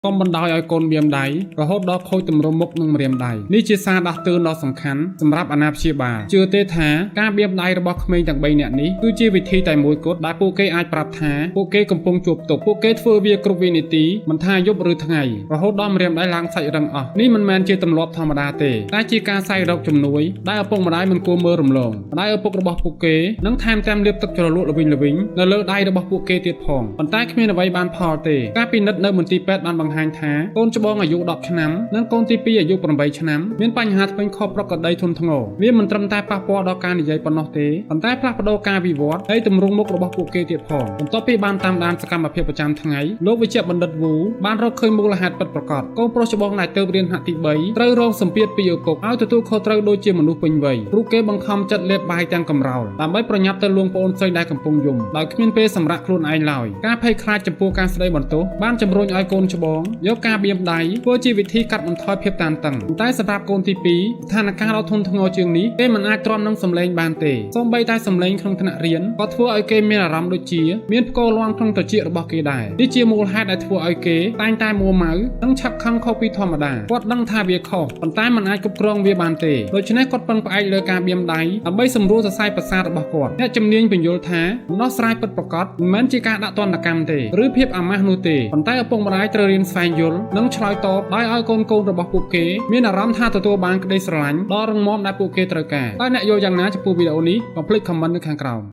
កុំបណ្ដោយឲ្យកូនមានដៃរហូតដល់ខូចទម្រង់មុខនិងម្រាមដៃនេះជាសារដាស់តឿនដ៏សំខាន់សម្រាប់អាណាព្យាបាលជឿទេថាការមានដៃរបស់ក្មេងទាំង3នាក់នេះគឺជាវិធីតែមួយគត់ដែលពួកគេអាចប្រាប់ថាពួកគេកំពុងជួបទុក្ខពួកគេធ្វើវាគ្រប់វិនាទីមិនថាយប់ឬថ្ងៃរហូតដល់ម្រាមដៃឡើងសាច់រឹងអស់នេះមិនមែនជាទម្លាប់ធម្មតាទេតែជាការសាយរកជំនួយដែលឪពុកម្ដាយមិនគួរមើលរំលងម្ដាយឪពុករបស់ពួកគេនឹងថែមទាំងលាបទឹកជ្រលក់ល្វីងនៅលើដៃរបស់ពួកគេទៀតផងប៉ុន្តែគ្មានអ្វីបានផលទេការពិនិត្យនៅមន្ទីរពេទ្យបានបង្ហាញថាកូនច្បងអាយុ10ឆ្នាំនិងកូនទី2អាយុ8ឆ្នាំមានបញ្ហាធ្មេញខុសប្រក្រតីធ្ងន់ធ្ងរវាមិនត្រឹមតែប៉ះពាល់ដល់ការនិយាយប៉ុណ្ណោះទេប៉ុន្តែផ្លាស់ប្ដូរការវិវត្តហើយទម្រង់មុខរបស់ពួកគេទៀតផងបន្ទាប់ពីបានតាមដានសកម្មភាពប្រចាំថ្ងៃលោកវិជ្ជបណ្ឌិតវូបានរកឃើញមូលហេតុពិតប្រាកដកូនប្រុសច្បងដែលទើបរៀនហាក់ទី3ត្រូវរងសម្ពាធពីឪពុកឲ្យទទួលខុសត្រូវដូចជាមនុស្សពេញវ័យព្រោះគេបង្ខំចិត្តលេបបាយទាំងកំរោលដើម្បីប្រញាប់ទៅលួងប្អូនស្រីដែលកំពុងយំដោយគ្មានពេលសម្រាប់ខ្លួនឯងឡើយការភ័យខ្លាចចំពោះការស្ដីបន្ទោសបានជំរុញឲ្យកូនច្បងយកការបៀមដៃធ្វើជាវិធីកាត់បន្ថយភាពតានតឹងតែសម្រាប់កូនទី2ស្ថានភាពដ៏ធ្ងន់ធ្ងរជាងនេះគេមិនអាចទ្រាំនឹងសម្លេងបានទេសូម្បីតែសម្លេងក្នុងថ្នាក់រៀនក៏ធ្វើឲ្យគេមានអារម្មណ៍ដូចជាមានផ្គរលាន់ក្នុងត្រចៀករបស់គេដែរនេះជាមូលហេតុដែលធ្វើឲ្យគេតែងតែមួម៉ៅនិងឆាប់ខឹងខុសពីធម្មតាគាត់ដឹងថាវាខុសប៉ុន្តែមិនអាចគ្រប់គ្រងវាបានទេដូច្នេះគាត់ពឹងផ្អែកលើការបៀមដៃដើម្បីសម្រួលសរសៃប្រសាទរបស់គាត់អ្នកជំនាញបញ្យល់ថាដំណោះស្រាយពិតប្រាកដមិនមែនជាការដាក់ទណ្ឌកម្មទេឬភាពអាម៉ាស់នោះទេប៉ុន្តែឪពុកម្ដាយត្រូវរៀនស្វែងយល់និងឆ្លើយតបដោយឲ្យកូនរបស់ពួកគេមានអារម្មណ៍ថាទទួលបានក្តីស្រឡាញ់ដ៏រឹងមាំដែលពួកគេត្រូវការតើអ្នកយល់យ៉ាងណាចំពោះវីដេអូនេះកុំភ្លេច comment នៅខាងក្រោម